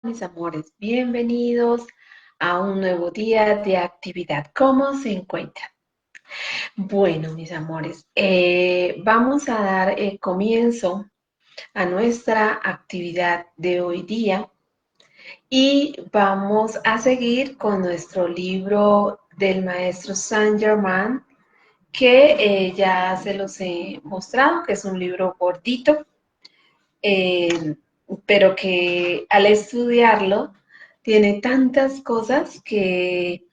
Mis amores, bienvenidos a un nuevo día de actividad. ¿Cómo se encuentran? Bueno, mis amores, vamos a dar comienzo a nuestra actividad de hoy día y vamos a seguir con nuestro libro del maestro Saint Germain, que ya se los he mostrado, que es un libro gordito, eh, pero que al estudiarlo tiene tantas cosas que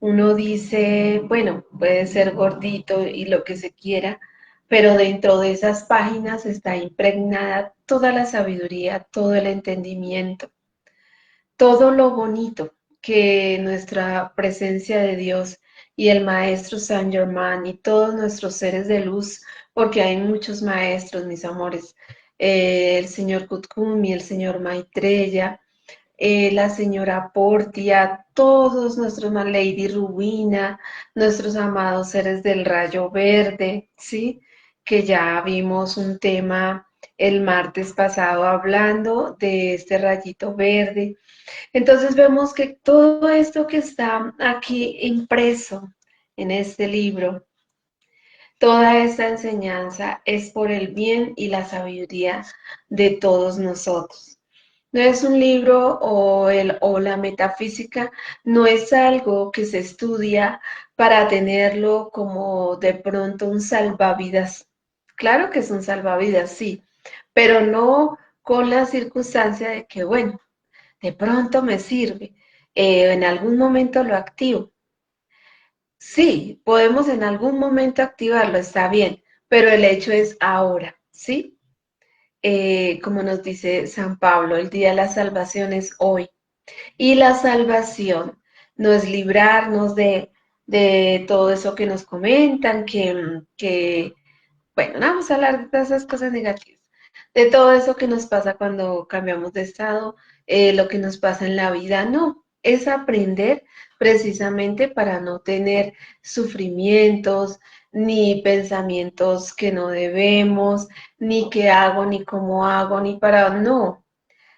uno dice, bueno, puede ser gordito y lo que se quiera, pero dentro de esas páginas está impregnada toda la sabiduría, todo el entendimiento, todo lo bonito que nuestra presencia de Dios y el Maestro Saint Germain y todos nuestros seres de luz, porque hay muchos maestros, mis amores, el señor Kutkumi, el señor Maitreya, la señora Portia, todos nuestros, Lady Rubina, nuestros amados seres del rayo verde, ¿sí? Que ya vimos un tema el martes pasado hablando de este rayito verde. Entonces vemos que todo esto que está aquí impreso en este libro, toda esta enseñanza es por el bien y la sabiduría de todos nosotros. No es un libro o la metafísica, no es algo que se estudia para tenerlo como de pronto un salvavidas. Claro que es un salvavidas, sí, pero no con la circunstancia de que, bueno, de pronto me sirve, en algún momento lo activo. Sí, podemos en algún momento activarlo, está bien, pero el hecho es ahora, ¿sí? Como nos dice San Pablo, el día de la salvación es hoy. Y la salvación no es librarnos de todo eso que nos comentan, bueno, no vamos a hablar de todas esas cosas negativas, de todo eso que nos pasa cuando cambiamos de estado, lo que nos pasa en la vida, no, es aprender precisamente para no tener sufrimientos, ni pensamientos que no debemos, ni qué hago, ni cómo hago, ni para, no.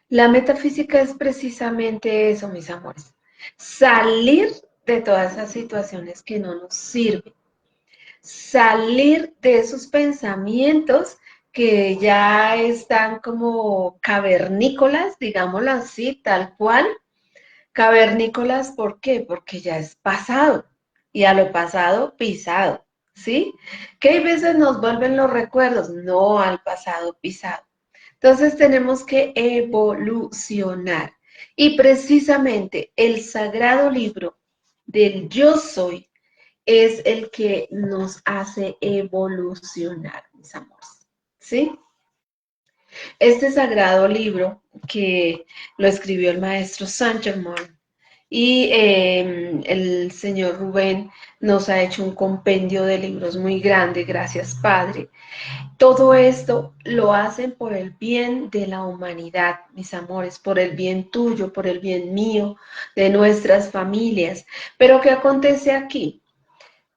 La metafísica es precisamente eso, mis amores, salir de todas esas situaciones que no nos sirven, salir de esos pensamientos que ya están como cavernícolas, digámoslo así, tal cual. Cavernícolas, ¿por qué? Porque ya es pasado y a lo pasado pisado, ¿sí? Que hay veces nos vuelven los recuerdos, no al pasado pisado. Entonces tenemos que evolucionar. Y precisamente el sagrado libro del yo soy es el que nos hace evolucionar, mis amores. ¿Sí? Este sagrado libro que lo escribió el maestro Saint Germain y el señor Rubén nos ha hecho un compendio de libros muy grande, gracias Padre. Todo esto lo hacen por el bien de la humanidad, mis amores, por el bien tuyo, por el bien mío, de nuestras familias. Pero ¿qué acontece aquí?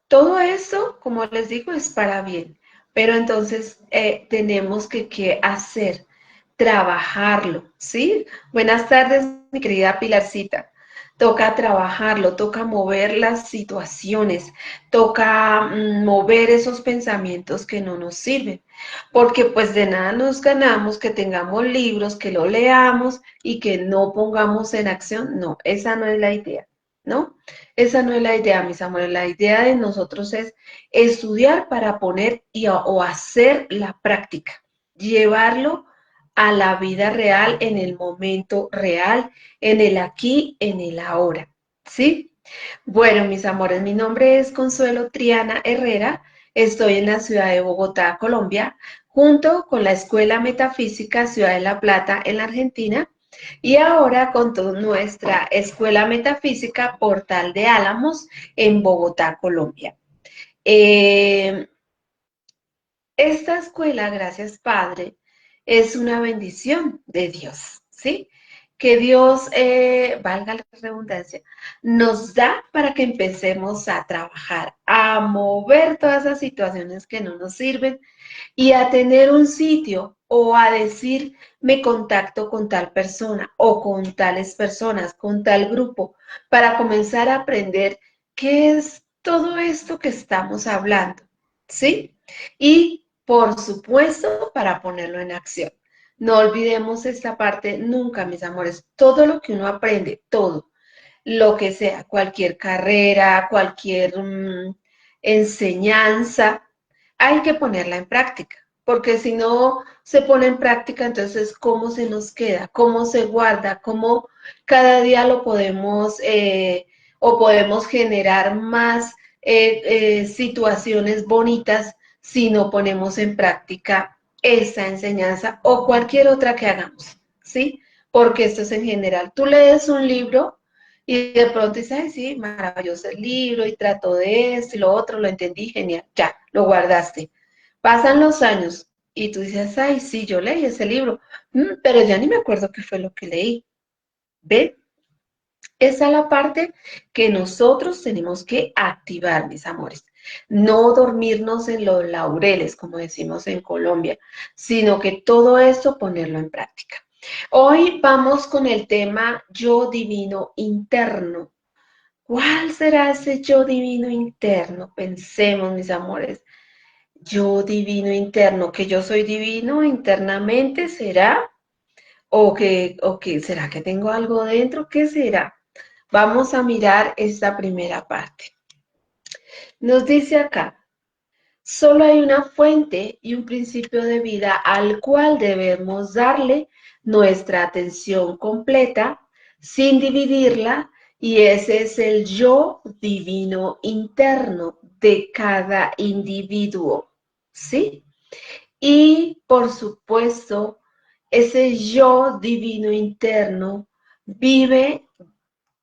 Todo eso, como les digo, es para bien, pero entonces tenemos que hacer, trabajarlo, ¿sí? Buenas tardes, mi querida Pilarcita. Toca trabajarlo, toca mover las situaciones, toca mover esos pensamientos que no nos sirven, porque pues de nada nos ganamos que tengamos libros, que lo leamos y que no pongamos en acción. No, esa no es la idea, ¿no? Esa no es la idea, mis amores. La idea de nosotros es estudiar para poner o hacer la práctica, llevarlo a la vida real, en el momento real, en el aquí, en el ahora. ¿Sí? Bueno, mis amores, mi nombre es Consuelo Triana Herrera. Estoy en la ciudad de Bogotá, Colombia, junto con la Escuela Metafísica Ciudad de La Plata en la Argentina y ahora con nuestra Escuela Metafísica Portal de Álamos en Bogotá, Colombia. Eh, esta escuela, gracias Padre, es una bendición de Dios, ¿sí? que Dios, valga la redundancia, nos da para que empecemos a trabajar, a mover todas esas situaciones que no nos sirven y a tener un sitio o a decir, me contacto con tal persona o con tales personas, con tal grupo, para comenzar a aprender qué es todo esto que estamos hablando, ¿sí? Y, por supuesto, para ponerlo en acción. No olvidemos esta parte nunca, mis amores. Todo lo que uno aprende, todo, lo que sea, cualquier carrera, cualquier enseñanza, hay que ponerla en práctica, porque si no se pone en práctica, entonces cómo se nos queda, cómo se guarda, cómo cada día lo podemos o podemos generar más situaciones bonitas si no ponemos en práctica esa enseñanza o cualquier otra que hagamos, ¿sí? Porque esto es en general. Tú lees un libro y de pronto dices, ay, sí, maravilloso el libro y trato de esto y lo otro, lo entendí, genial, ya, lo guardaste. Pasan los años y tú dices, ay, sí, yo leí ese libro, pero ya ni me acuerdo qué fue lo que leí. ¿Ve? Esa es la parte que nosotros tenemos que activar, mis amores. No dormirnos en los laureles, como decimos en Colombia, sino que todo esto ponerlo en práctica. Hoy vamos con el tema yo divino interno. ¿Cuál será ese yo divino interno? Pensemos, mis amores. Yo divino interno, que yo soy divino internamente, ¿será? ¿O que será que tengo algo dentro? ¿Qué será? Vamos a mirar esta primera parte. Nos dice acá, solo hay una fuente y un principio de vida al cual debemos darle nuestra atención completa sin dividirla, y ese es el yo divino interno de cada individuo, ¿sí? Y por supuesto, ese yo divino interno vive,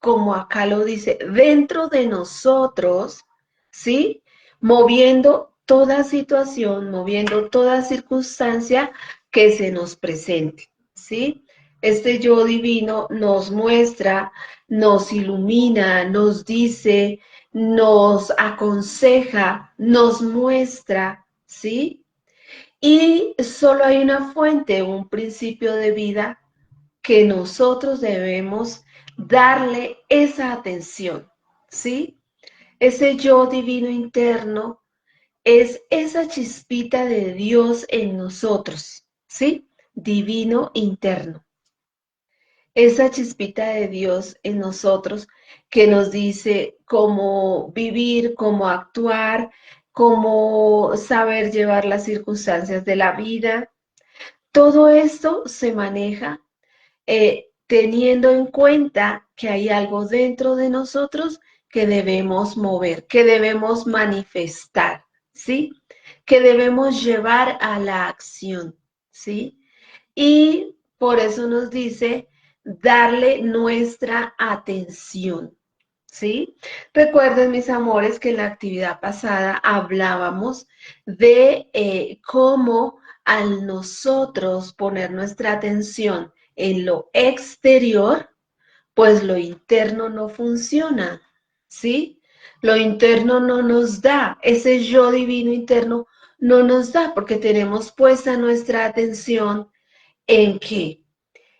como acá lo dice, dentro de nosotros, ¿sí? Moviendo toda situación, moviendo toda circunstancia que se nos presente, ¿sí? Este yo divino nos muestra, nos ilumina, nos dice, nos aconseja, nos muestra, ¿sí? Y solo hay una fuente, un principio de vida que nosotros debemos darle esa atención, ¿sí? Ese yo divino interno es esa chispita de Dios en nosotros, ¿sí? Divino interno. Esa chispita de Dios en nosotros que nos dice cómo vivir, cómo actuar, cómo saber llevar las circunstancias de la vida. Todo esto se maneja teniendo en cuenta que hay algo dentro de nosotros que debemos mover, que debemos manifestar, ¿sí? Que debemos llevar a la acción, ¿sí? Y por eso nos dice darle nuestra atención, ¿sí? Recuerden, mis amores, que en la actividad pasada hablábamos de cómo al nosotros poner nuestra atención en lo exterior, pues lo interno no funciona, ¿sí? Lo interno no nos da, ese yo divino interno no nos da porque tenemos puesta nuestra atención en qué,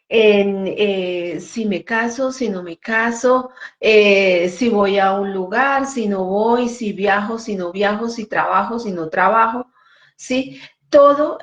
en si me caso, si no me caso, si voy a un lugar, si no voy, si viajo, si no viajo, si trabajo, si no trabajo, ¿sí? Todo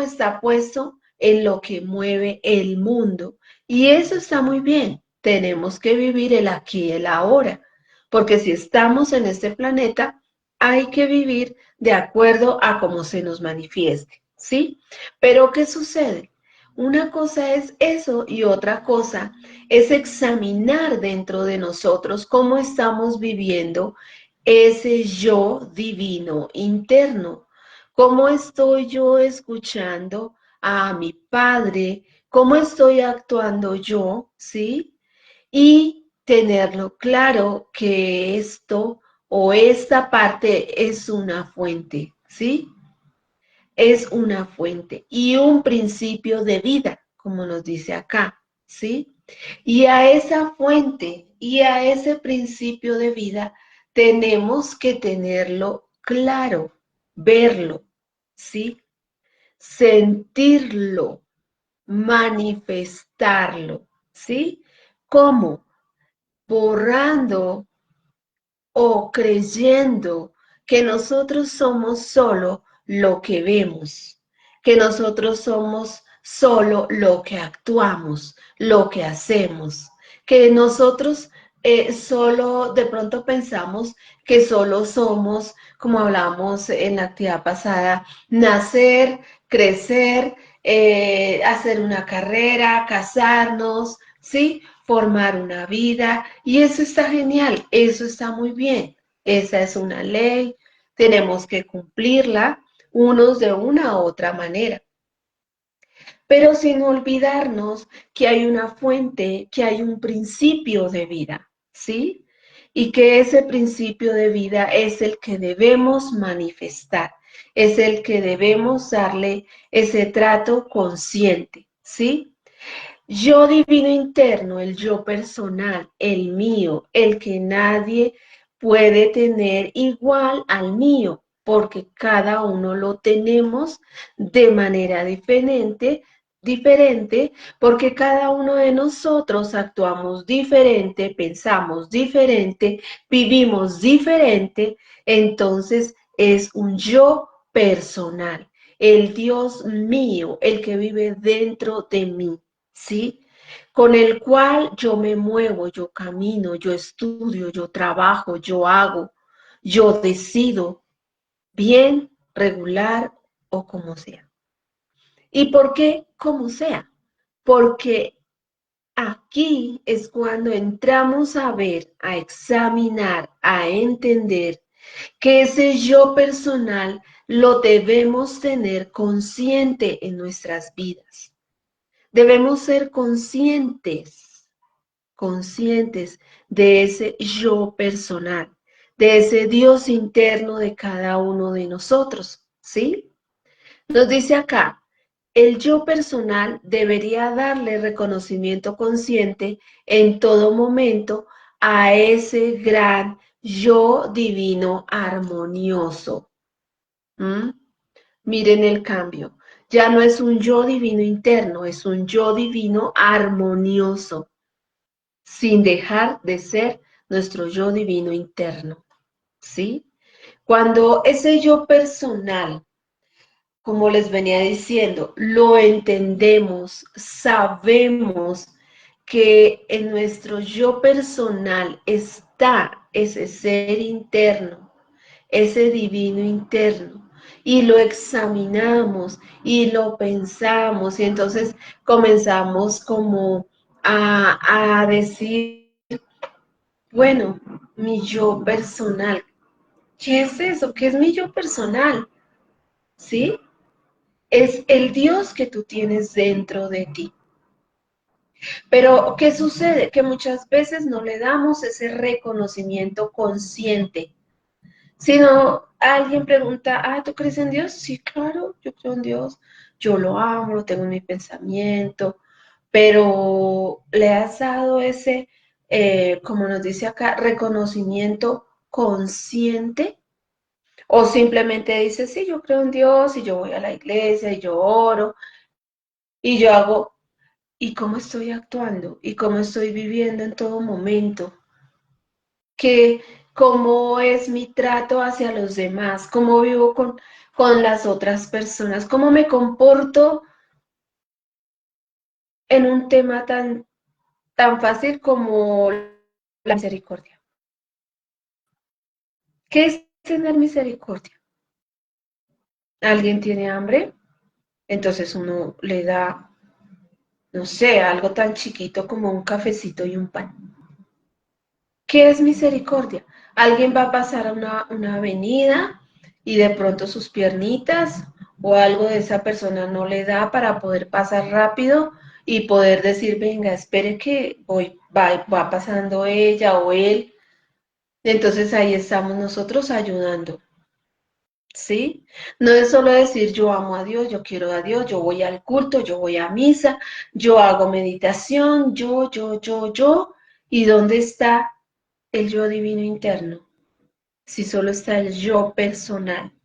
está puesto en lo que mueve el mundo. Y eso está muy bien. Tenemos que vivir el aquí y el ahora. Porque si estamos en este planeta, hay que vivir de acuerdo a cómo se nos manifieste, ¿sí? Pero ¿qué sucede? Una cosa es eso y otra cosa es examinar dentro de nosotros cómo estamos viviendo ese yo divino interno. ¿Cómo estoy yo escuchando a mi padre? ¿Cómo estoy actuando yo? ¿Sí? Y tenerlo claro que esto o esta parte es una fuente, ¿sí? Es una fuente y un principio de vida, como nos dice acá, ¿sí? Y a esa fuente y a ese principio de vida tenemos que tenerlo claro, verlo, ¿sí? Sentirlo, manifestarlo, ¿sí? ¿Cómo? Borrando o creyendo que nosotros somos solo lo que vemos, que nosotros somos solo lo que actuamos, lo que hacemos, que nosotros solo de pronto pensamos que solo somos, como hablamos en la actividad pasada, nacer, crecer, hacer una carrera, casarnos, ¿sí? Formar una vida, y eso está genial, eso está muy bien. Esa es una ley, tenemos que cumplirla unos de una u otra manera, pero sin olvidarnos que hay una fuente, que hay un principio de vida, ¿sí? Y que ese principio de vida es el que debemos manifestar, es el que debemos darle ese trato consciente, ¿sí? Yo divino interno, el yo personal, el mío, el que nadie puede tener igual al mío, porque cada uno lo tenemos de manera diferente, porque cada uno de nosotros actuamos diferente, pensamos diferente, vivimos diferente, entonces es un yo personal, el Dios mío, el que vive dentro de mí. ¿Sí? Con el cual yo me muevo, yo camino, yo estudio, yo trabajo, yo hago, yo decido, bien, regular o como sea. ¿Y por qué como sea? Porque aquí es cuando entramos a ver, a examinar, a entender que ese yo personal lo debemos tener consciente en nuestras vidas. Debemos ser conscientes de ese yo personal, de ese Dios interno de cada uno de nosotros, ¿sí? Nos dice acá, el yo personal debería darle reconocimiento consciente en todo momento a ese gran yo divino armonioso. ¿Mm? Miren el cambio. Ya no es un yo divino interno, es un yo divino armonioso, sin dejar de ser nuestro yo divino interno, ¿sí? Cuando ese yo personal, como les venía diciendo, lo entendemos, sabemos que en nuestro yo personal está ese ser interno, ese divino interno, y lo examinamos y lo pensamos, y entonces comenzamos como a decir, bueno, mi yo personal, ¿qué es eso? ¿Qué es mi yo personal? ¿Sí? Es el Dios que tú tienes dentro de ti. Pero, ¿qué sucede? Que muchas veces no le damos ese reconocimiento consciente. Sino alguien pregunta, ah, ¿tú crees en Dios? Sí, claro, yo creo en Dios. Yo lo amo, lo tengo en mi pensamiento. Pero le has dado ese, como nos dice acá, reconocimiento consciente. O simplemente dices, sí, yo creo en Dios y yo voy a la iglesia y yo oro y yo hago, ¿y cómo estoy actuando? ¿Y cómo estoy viviendo en todo momento? ¿Qué, cómo es mi trato hacia los demás? ¿Cómo vivo con las otras personas? ¿Cómo me comporto en un tema tan fácil como la misericordia? ¿Qué es tener misericordia? ¿Alguien tiene hambre? Entonces uno le da, no sé, algo tan chiquito como un cafecito y un pan. ¿Qué es misericordia? Alguien va a pasar a una avenida y de pronto sus piernitas o algo de esa persona no le da para poder pasar rápido y poder decir, venga, espere que va pasando ella o él. Entonces ahí estamos nosotros ayudando. ¿sí? No es solo decir yo amo a Dios, yo quiero a Dios, yo voy al culto, yo voy a misa, yo hago meditación, yo, ¿y dónde está el yo divino interno? Si solo está el yo personal.